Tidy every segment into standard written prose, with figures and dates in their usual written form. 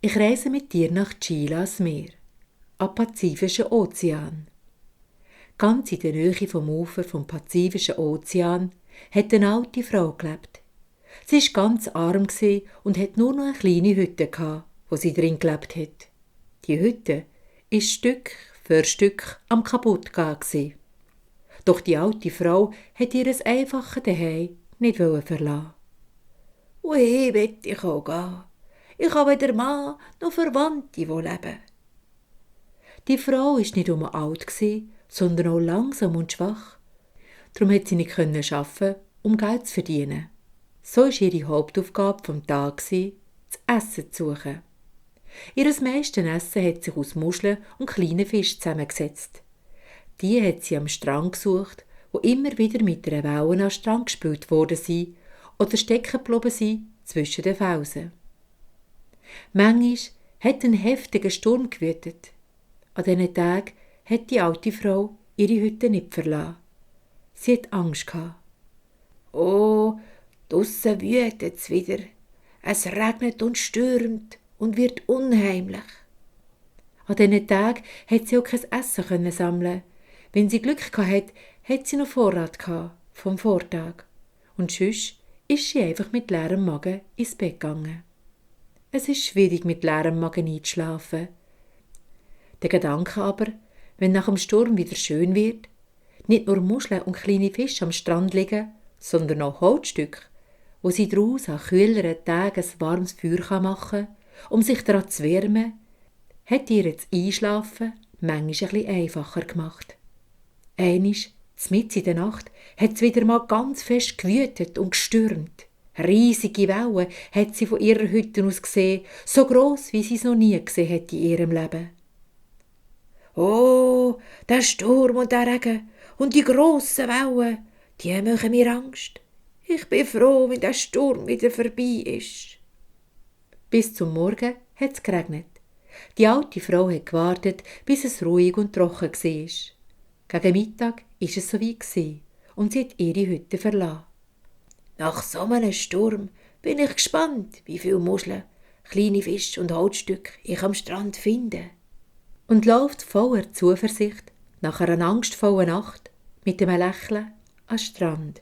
Ich reise mit dir nach Chile ans Meer, am Pazifischen Ozean. Ganz in der Nähe vom Ufer vom Pazifischen Ozean hat eine alte Frau gelebt. Sie war ganz arm und hatte nur noch eine kleine Hütte, wo sie drin gelebt hat. Die Hütte ist Stück für Stück am kaputtgehen. Doch die alte Frau hat ihr einfaches Zuhause nicht verlassen. «Wohin will ich auch gehen? Ich habe weder Mann noch Verwandte, die leben.» Die Frau war nicht nur alt, sondern auch langsam und schwach. Darum konnte sie nicht arbeiten, um Geld zu verdienen. So war ihre Hauptaufgabe vom Tag, das Essen zu suchen. Ihr meistes Essen hat sich aus Muscheln und kleinen Fischen zusammengesetzt. Die hat sie am Strand gesucht, wo immer wieder mit einer Welle an den Strand gespült worden sind oder stecken geblieben sind zwischen den Felsen. Manchmal hat ein heftiger Sturm gewütet. An diesen Tagen hat die alte Frau ihre Hütte nicht verlassen. Sie hat Angst gehabt. «Oh, draussen wütet es wieder. Es regnet und stürmt und wird unheimlich.» An diesen Tagen hat sie auch kein Essen sammeln. Wenn sie Glück hatte, hat sie noch Vorrat vom Vortag. Und sonst ist sie einfach mit leerem Magen ins Bett gegangen. Es ist schwierig, mit leerem Magen einzuschlafen. Der Gedanke aber, wenn nach dem Sturm wieder schön wird, nicht nur Muscheln und kleine Fische am Strand liegen, sondern auch Holzstücke, wo sie daraus an kühleren Tagen ein warmes Feuer machen kann, um sich daran zu wärmen, hat ihr das Einschlafen manchmal ein bisschen einfacher gemacht. Einmal, mitten in der Nacht, hat es wieder mal ganz fest gewütet und gestürmt. Riesige Wellen hat sie von ihrer Hütte aus gesehen, so gross, wie sie es noch nie gesehen hat in ihrem Leben. «Oh, der Sturm und der Regen und die grossen Wellen, die machen mir Angst. Ich bin froh, wenn der Sturm wieder vorbei ist.» Bis zum Morgen hat es geregnet. Die alte Frau hat gewartet, bis es ruhig und trocken war. Gegen Mittag war es soweit und sie hat ihre Hütte verlassen. «Nach so einem Sturm bin ich gespannt, wie viele Muscheln, kleine Fische und Holzstücke ich am Strand finde.» Und läuft voller Zuversicht nach einer angstvollen Nacht mit einem Lächeln an den Strand.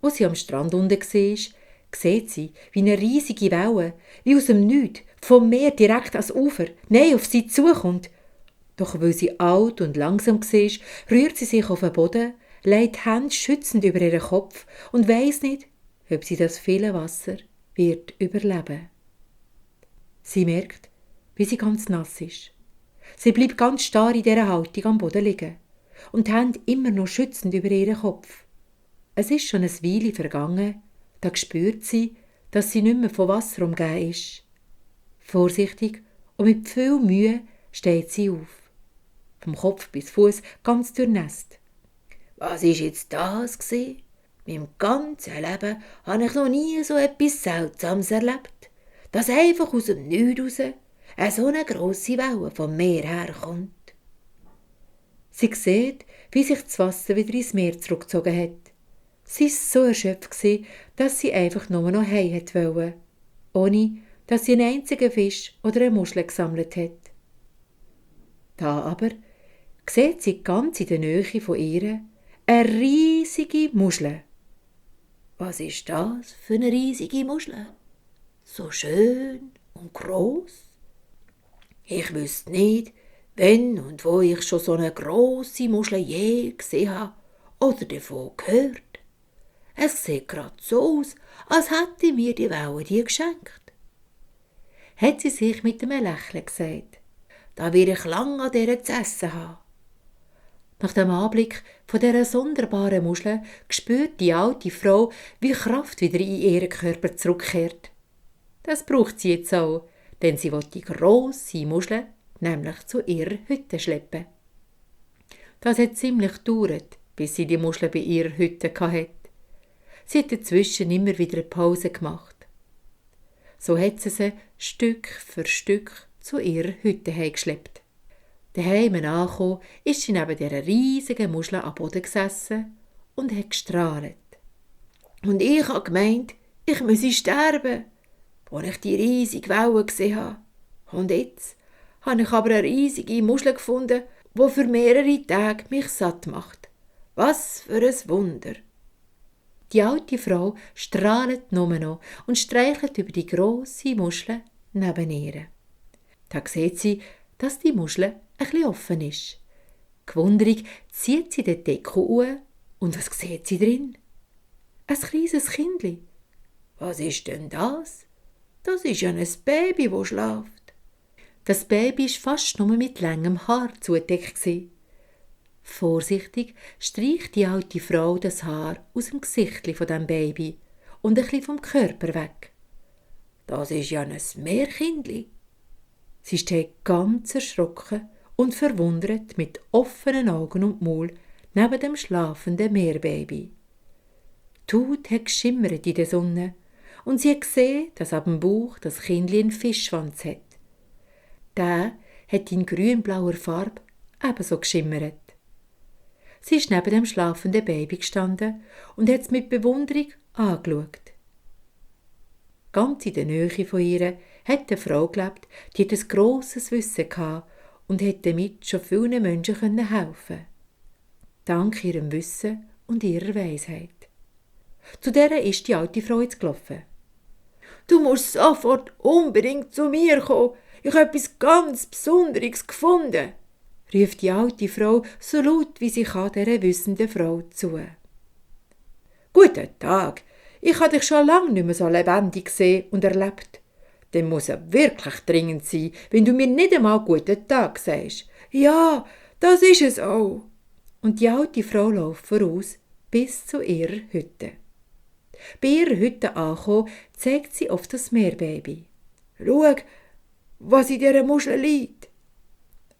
Als sie am Strand unten war, sieht sie, wie eine riesige Welle, wie aus dem Nichts, vom Meer direkt ans Ufer, näher auf sie zukommt. Doch weil sie alt und langsam war, rührt sie sich auf den Boden, legt die Hände schützend über ihren Kopf und weiss nicht, ob sie das viele Wasser wird überleben. Sie merkt, wie sie ganz nass ist. Sie bleibt ganz starr in dieser Haltung am Boden liegen und die Hände immer noch schützend über ihren Kopf. Es ist schon eine Weile vergangen, da spürt sie, dass sie nicht mehr von Wasser umgeben ist. Vorsichtig und mit viel Mühe steht sie auf. Vom Kopf bis Fuß ganz durchnässt. «Was war jetzt das? In meinem ganzen Leben habe ich noch nie so etwas Seltsames erlebt, dass einfach aus dem Nichts raus so eine grosse Welle vom Meer herkommt.» Sie sieht, wie sich das Wasser wieder ins Meer zurückgezogen hat. Sie war so erschöpft, dass sie einfach nur noch heim wollte, ohne dass sie einen einzigen Fisch oder eine Muschel gesammelt hat. Da aber sieht sie ganz in der Nähe von ihr eine riesige Muschel. «Was ist das für eine riesige Muschel? So schön und gross? Ich wüsste nicht, wenn und wo ich schon so eine grosse Muschel je gesehen habe oder davon gehört. Es sieht gerade so aus, als hätte mir die Welle die geschenkt.» Hat sie sich mit einem Lächeln gesagt. «Da werde ich lange an dieser zu essen haben.» Nach dem Anblick von dieser sonderbaren Muschel spürt die alte Frau, wie Kraft wieder in ihren Körper zurückkehrt. Das braucht sie jetzt auch, denn sie will die grosse Muschel nämlich zu ihrer Hütte schleppen. Das hat ziemlich gedauert, bis sie die Muschel bei ihrer Hütte hatte. Sie hat dazwischen immer wieder eine Pause gemacht. So hat sie Stück für Stück zu ihrer Hütte geschleppt. Daheim angekommen, ist sie neben dieser riesigen Muschel am Boden gesessen und hat gestrahlt. «Und ich habe gemeint, ich müsse sterben. als ich die riesige Welle gesehen habe. Und jetzt habe ich aber eine riesige Muschel gefunden, die für mehrere Tage mich satt macht. Was für ein Wunder! Die alte Frau strahlt nur noch und streichelt über die grosse Muschel neben ihr. Da sieht sie, dass die Muschel ein bisschen offen ist. Gewunderig zieht sie den Deckel an und was sieht sie drin? Ein kleines Kindli. Was ist denn das? Das ist ja ein Baby, das schläft. Das Baby war fast nur mit langem Haar zugedeckt. Vorsichtig streicht die alte Frau das Haar aus dem Gesichtli von dem Baby und ein bisschen vom Körper weg. Das ist ja ein Meerkindli. Sie steht ganz erschrocken und verwundert mit offenen Augen und Maul neben dem schlafenden Meerbaby. Die Haut hat geschimmert in der Sonne und sie hat gesehen, dass ab dem Bauch das Kindli einen Fischschwanz hat. Der hat in grün-blauer Farbe ebenso geschimmert. Sie ist neben dem schlafenden Baby gestanden und hat es mit Bewunderung angeschaut. Ganz in der Nähe von ihr hat eine Frau gelebt, die ein grosses Wissen hatte und hätte damit schon vielen Menschen helfen. Dank ihrem Wissen und ihrer Weisheit. Zu der ist die alte Frau jetzt gelaufen. Du musst sofort unbedingt zu mir kommen. Ich habe etwas ganz Besonderes gefunden, rief die alte Frau so laut wie sie kann dieser wissenden Frau zu. Guten Tag, ich habe dich schon lange nicht mehr so lebendig gesehen und erlebt. Dann muss es wirklich dringend sein, wenn du mir nicht einmal guten Tag sagst. Ja, das ist es auch. Und die alte Frau läuft voraus bis zu ihrer Hütte. Bei ihrer Hütte angekommen, zeigt sie auf das Meerbaby. Schau, was in dieser Muschel liegt.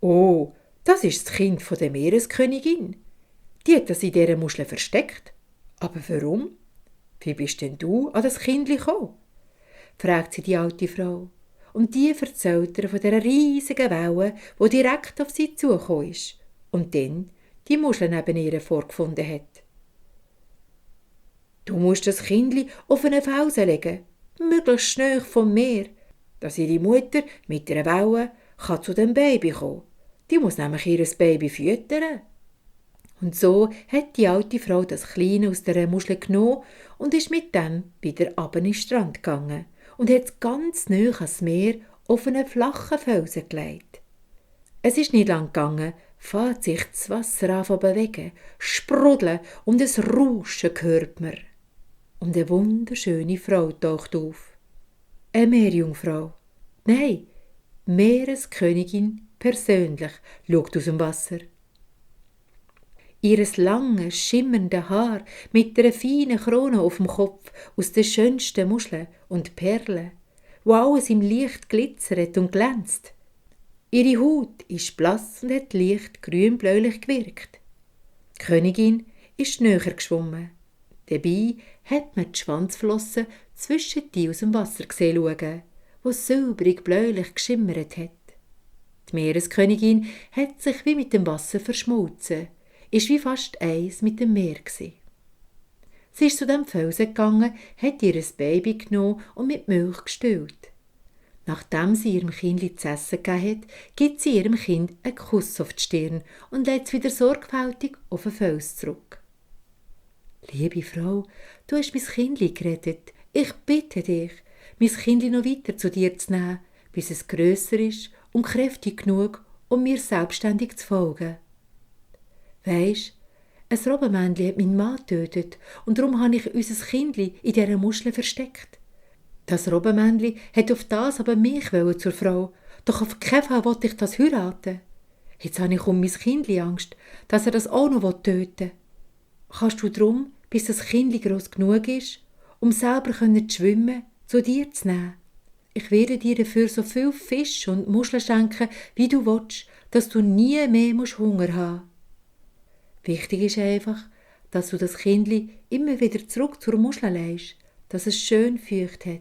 Oh, das ist das Kind von der Meereskönigin. Die hat das in dieser Muschel versteckt. Aber warum? Wie bist denn du an das Kindli gekommen? Fragt sie die alte Frau. Und die erzählt ihr von dieser riesigen Welle, die direkt auf sie zugekommen ist und dann die Muschel neben ihr vorgefunden hat. Du musst das Kindli auf einen Felsen legen, möglichst nahe vom Meer, dass ihre Mutter mit einer Welle zu dem Baby kommen kann. Die muss nämlich ihr Baby füttern. Und so hat die alte Frau das Kleine aus der Muschel genommen und ist mit dem wieder runter in den Strand gegangen und hat es ganz nahe ans Meer auf einen flachen Felsen gelegt. Es ist nicht lang gegangen, fängt sich das Wasser an zu bewegen, sprudeln und ein Rauschen hört man. Und eine wunderschöne Frau taucht auf. Eine Meerjungfrau. Nein, Meereskönigin persönlich schaut aus dem Wasser. Ihres lange, schimmernde Haar mit einer feinen Krone auf dem Kopf aus den schönsten Muscheln und Perlen, wo alles im Licht glitzert und glänzt. Ihre Haut ist blass und hat leicht grün-bläulich gewirkt. Die Königin ist näher geschwommen. Dabei hat man die Schwanzflossen zwischen die aus dem Wasser gesehen schauen, wo silbrig bläulich geschimmert hat. Die Meereskönigin hat sich wie mit dem Wasser verschmolzen, ist wie fast eins mit dem Meer gsi. Sie ist zu dem Felsen gegangen, hat ihr Baby genommen und mit Milch gestillt. Nachdem sie ihrem Kindli zu essen gegeben hat, gibt sie ihrem Kind einen Kuss auf die Stirn und legt es wieder sorgfältig auf den Fels zurück. Liebe Frau, du hast mein Kindli gerettet. Ich bitte dich, mein Kindli noch weiter zu dir zu nehmen, bis es grösser ist und kräftig genug, um mir selbstständig zu folgen. Weisst, ein Robbenmännchen hat meinen Mann getötet und darum habe ich unser Kindli in dieser Muschel versteckt. Das Robbenmännchen hat auf das aber mich zur Frau, doch auf keinen Fall wollte ich das heiraten. Jetzt habe ich um mein Kindli Angst, dass er das auch noch töten will. Kannst du drum, bis das Kindli gross genug ist, um selber zu schwimmen, zu dir zu nehmen? Ich werde dir dafür so viel Fisch und Muscheln schenken, wie du willst, dass du nie mehr Hunger haben musst. Wichtig ist einfach, dass du das Kindli immer wieder zurück zur Muschel legst, dass es schön feucht hat.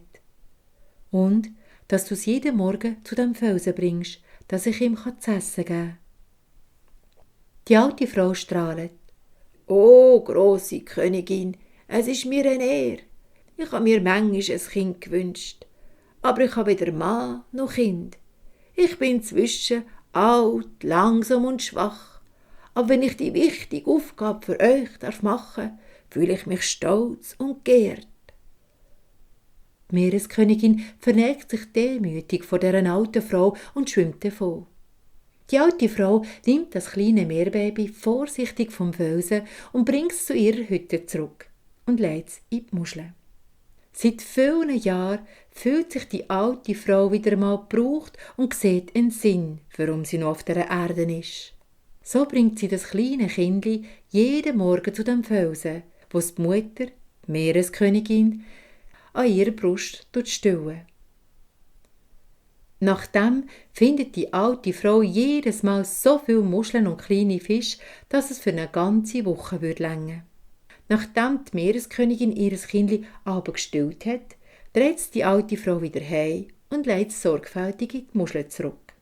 Und dass du es jeden Morgen zu dem Felsen bringst, dass ich ihm zu essen geben kann. Die alte Frau strahlt. Oh, grosse Königin, es ist mir eine Ehre. Ich habe mir manchmal ein Kind gewünscht. aber ich habe weder Mann noch Kind. Ich bin inzwischen alt, langsam und schwach. Aber wenn ich die wichtige Aufgabe für euch machen darf, fühle ich mich stolz und geehrt. Die Meereskönigin verneigt sich demütig vor dieser alten Frau und schwimmt davon. Die alte Frau nimmt das kleine Meerbaby vorsichtig vom Felsen und bringt es zu ihrer Hütte zurück und legt es in die Muschel. Seit vielen Jahren fühlt sich die alte Frau wieder mal gebraucht und sieht einen Sinn, warum sie noch auf dieser Erde ist. So bringt sie das kleine Kindli jeden Morgen zu dem Felsen, wo die Mutter, die Meereskönigin, an ihrer Brust stillen. Nachdem findet die alte Frau jedes Mal so viele Muscheln und kleine Fische, dass es für eine ganze Woche reichen würde. Nachdem die Meereskönigin ihr Kindli aber gestillt hat, dreht die alte Frau wieder heim und legt es sorgfältig in die Muschel zurück.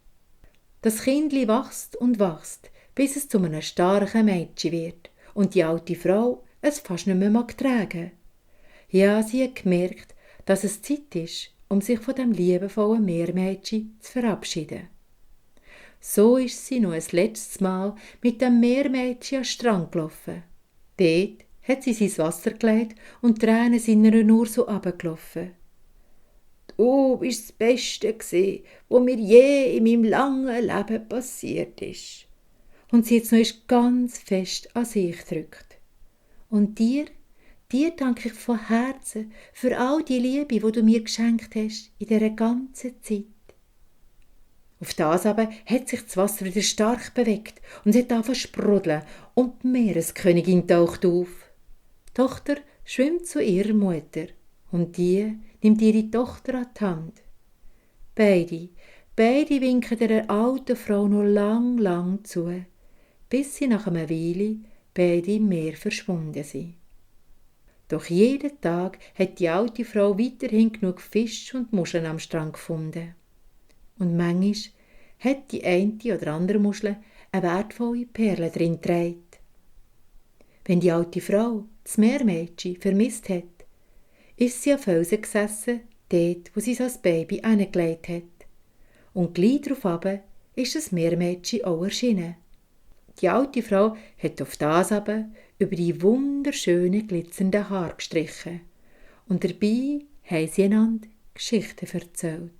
Das Kindli wächst und wächst, bis es zu einem starken Mädchen wird und die alte Frau es fast nicht mehr tragen mag. Ja, sie hat gemerkt, dass es Zeit ist, um sich von dem liebevollen Meermädchen zu verabschieden. So ist sie noch ein letztes Mal mit dem Meermädchen an den Strand gelaufen. Dort hat sie sein Wasser gelegt und die Tränen sind ihr nur so runtergelaufen. Du bist das Beste gsi, was mir je in meinem langen Leben passiert ist. Und sie jetzt noch ganz fest an sich gedrückt. Und dir danke ich von Herzen für all die Liebe, die du mir geschenkt hast in dieser ganzen Zeit. Auf das aber hat sich das Wasser wieder stark bewegt und es hat angefangen zu sprudeln und die Meereskönigin taucht auf. Die Tochter schwimmt zu ihrer Mutter und die nimmt ihre Tochter an die Hand. Beide winken der alten Frau noch lang zu, bis sie nach einer Weile beide im Meer verschwunden sind. Doch jeden Tag hat die alte Frau weiterhin genug Fisch und Muscheln am Strand gefunden. Und manchmal hat die eine oder andere Muschel eine wertvolle Perle drin getragen. Wenn die alte Frau das Meermädchen vermisst hat, ist sie am Felsen gesessen, dort, wo sie das Baby hingelegt hat. Und gleich darauf ist das Meermädchen auch erschienen. Die alte Frau hat auf das aber über die wunderschönen, glitzernden Haare gestrichen und dabei haben sie einander Geschichten erzählt.